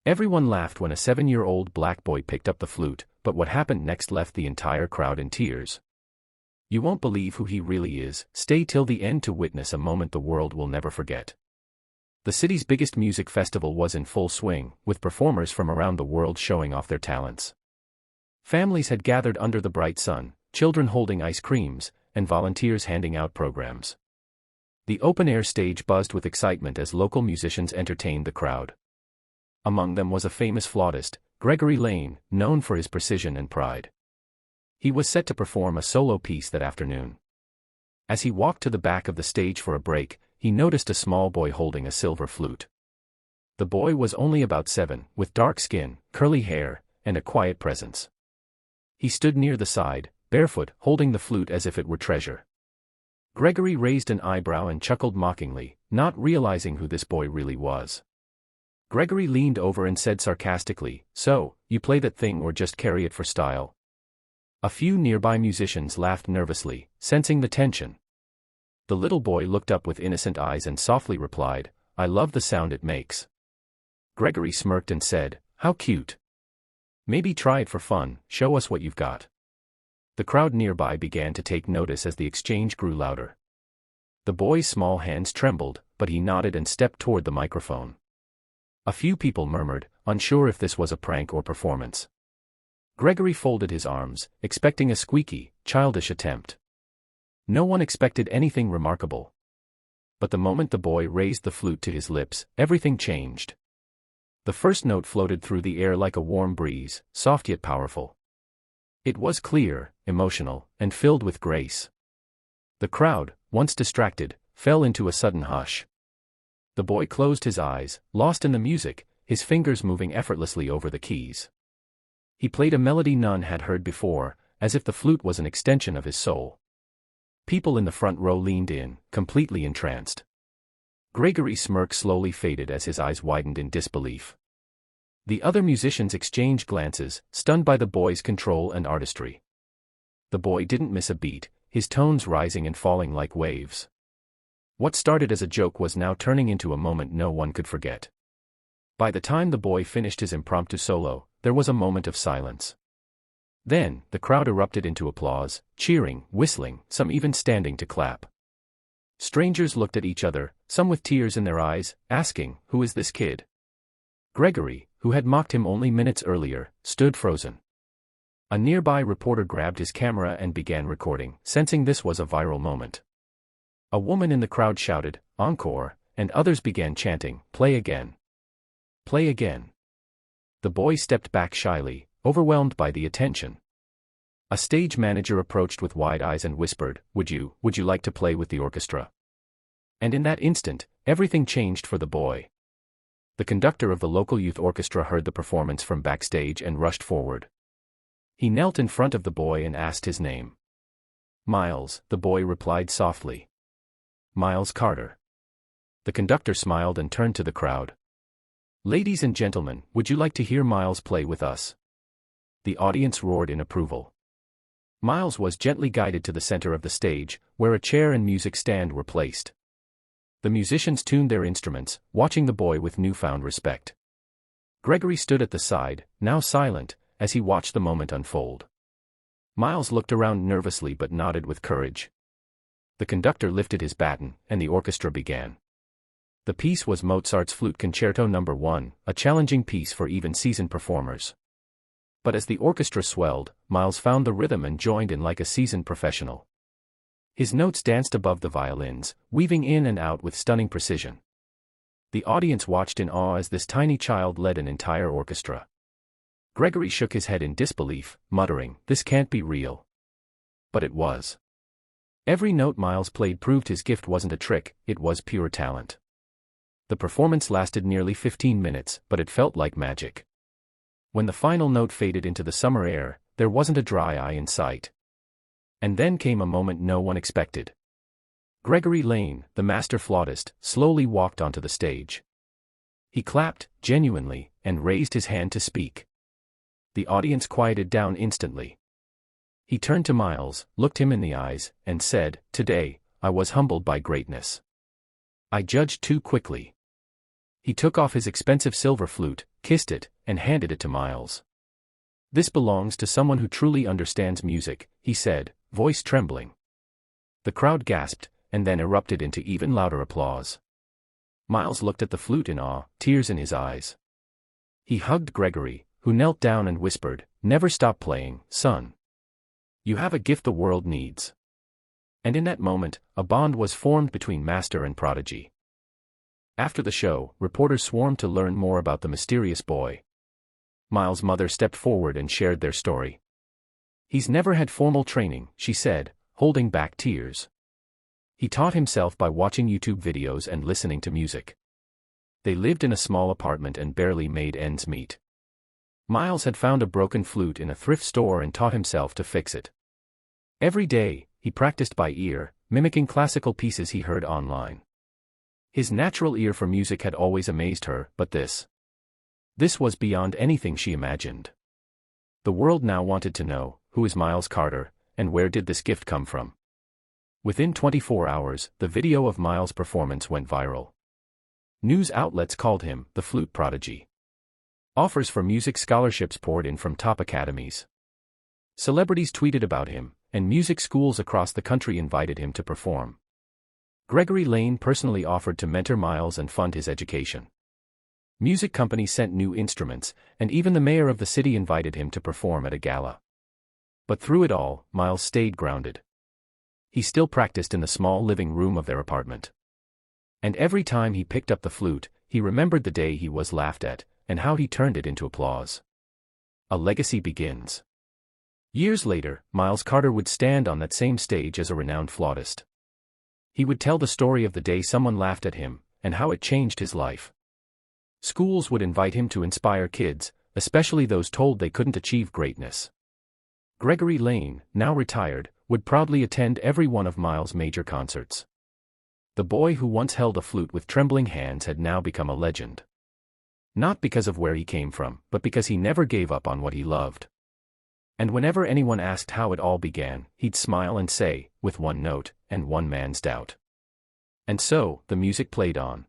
Everyone laughed when a 7-year-old black boy picked up the flute, but what happened next left the entire crowd in tears. You won't believe who he really is. Stay till the end to witness a moment the world will never forget. The city's biggest music festival was in full swing, with performers from around the world showing off their talents. Families had gathered under the bright sun, children holding ice creams, and volunteers handing out programs. The open-air stage buzzed with excitement as local musicians entertained the crowd. Among them was a famous flautist, Gregory Lane, known for his precision and pride. He was set to perform a solo piece that afternoon. As he walked to the back of the stage for a break, he noticed a small boy holding a silver flute. The boy was only about 7, with dark skin, curly hair, and a quiet presence. He stood near the side, barefoot, holding the flute as if it were treasure. Gregory raised an eyebrow and chuckled mockingly, not realizing who this boy really was. Gregory leaned over and said sarcastically, "So, you play that thing or just carry it for style?" A few nearby musicians laughed nervously, sensing the tension. The little boy looked up with innocent eyes and softly replied, "I love the sound it makes." Gregory smirked and said, "How cute. Maybe try it for fun, show us what you've got." The crowd nearby began to take notice as the exchange grew louder. The boy's small hands trembled, but he nodded and stepped toward the microphone. A few people murmured, unsure if this was a prank or performance. Gregory folded his arms, expecting a squeaky, childish attempt. No one expected anything remarkable. But the moment the boy raised the flute to his lips, everything changed. The first note floated through the air like a warm breeze, soft yet powerful. It was clear, emotional, and filled with grace. The crowd, once distracted, fell into a sudden hush. The boy closed his eyes, lost in the music, his fingers moving effortlessly over the keys. He played a melody none had heard before, as if the flute was an extension of his soul. People in the front row leaned in, completely entranced. Gregory's smirk slowly faded as his eyes widened in disbelief. The other musicians exchanged glances, stunned by the boy's control and artistry. The boy didn't miss a beat, his tones rising and falling like waves. What started as a joke was now turning into a moment no one could forget. By the time the boy finished his impromptu solo, there was a moment of silence. Then, the crowd erupted into applause, cheering, whistling, some even standing to clap. Strangers looked at each other, some with tears in their eyes, asking, "Who is this kid?" Gregory, who had mocked him only minutes earlier, stood frozen. A nearby reporter grabbed his camera and began recording, sensing this was a viral moment. A woman in the crowd shouted, "Encore," and others began chanting, "Play again. Play again." The boy stepped back shyly, overwhelmed by the attention. A stage manager approached with wide eyes and whispered, would you like to play with the orchestra?" And in that instant, everything changed for the boy. The conductor of the local youth orchestra heard the performance from backstage and rushed forward. He knelt in front of the boy and asked his name. "Miles," the boy replied softly. "Miles Carter." The conductor smiled and turned to the crowd. "Ladies and gentlemen, would you like to hear Miles play with us?" The audience roared in approval. Miles was gently guided to the center of the stage, where a chair and music stand were placed. The musicians tuned their instruments, watching the boy with newfound respect. Gregory stood at the side, now silent, as he watched the moment unfold. Miles looked around nervously but nodded with courage. The conductor lifted his baton, and the orchestra began. The piece was Mozart's Flute Concerto No. 1, a challenging piece for even seasoned performers. But as the orchestra swelled, Miles found the rhythm and joined in like a seasoned professional. His notes danced above the violins, weaving in and out with stunning precision. The audience watched in awe as this tiny child led an entire orchestra. Gregory shook his head in disbelief, muttering, "This can't be real." But it was. Every note Miles played proved his gift wasn't a trick, it was pure talent. The performance lasted nearly 15 minutes, but it felt like magic. When the final note faded into the summer air, there wasn't a dry eye in sight. And then came a moment no one expected. Gregory Lane, the master flautist, slowly walked onto the stage. He clapped, genuinely, and raised his hand to speak. The audience quieted down instantly. He turned to Miles, looked him in the eyes, and said, "Today, I was humbled by greatness. I judged too quickly." He took off his expensive silver flute, kissed it, and handed it to Miles. "This belongs to someone who truly understands music," he said, voice trembling. The crowd gasped, and then erupted into even louder applause. Miles looked at the flute in awe, tears in his eyes. He hugged Gregory, who knelt down and whispered, "Never stop playing, son. You have a gift the world needs." And in that moment, a bond was formed between master and prodigy. After the show, reporters swarmed to learn more about the mysterious boy. Miles' mother stepped forward and shared their story. "He's never had formal training," she said, holding back tears. "He taught himself by watching YouTube videos and listening to music." They lived in a small apartment and barely made ends meet. Miles had found a broken flute in a thrift store and taught himself to fix it. Every day, he practiced by ear, mimicking classical pieces he heard online. His natural ear for music had always amazed her, but this was beyond anything she imagined. The world now wanted to know, who is Miles Carter, and where did this gift come from? Within 24 hours, the video of Miles' performance went viral. News outlets called him the flute prodigy. Offers for music scholarships poured in from top academies. Celebrities tweeted about him, and music schools across the country invited him to perform. Gregory Lane personally offered to mentor Miles and fund his education. Music companies sent new instruments, and even the mayor of the city invited him to perform at a gala. But through it all, Miles stayed grounded. He still practiced in the small living room of their apartment. And every time he picked up the flute, he remembered the day he was laughed at, and how he turned it into applause. A legacy begins. Years later, Miles Carter would stand on that same stage as a renowned flautist. He would tell the story of the day someone laughed at him, and how it changed his life. Schools would invite him to inspire kids, especially those told they couldn't achieve greatness. Gregory Lane, now retired, would proudly attend every one of Miles' major concerts. The boy who once held a flute with trembling hands had now become a legend. Not because of where he came from, but because he never gave up on what he loved. And whenever anyone asked how it all began, he'd smile and say, with one note, and one man's doubt. And so, the music played on.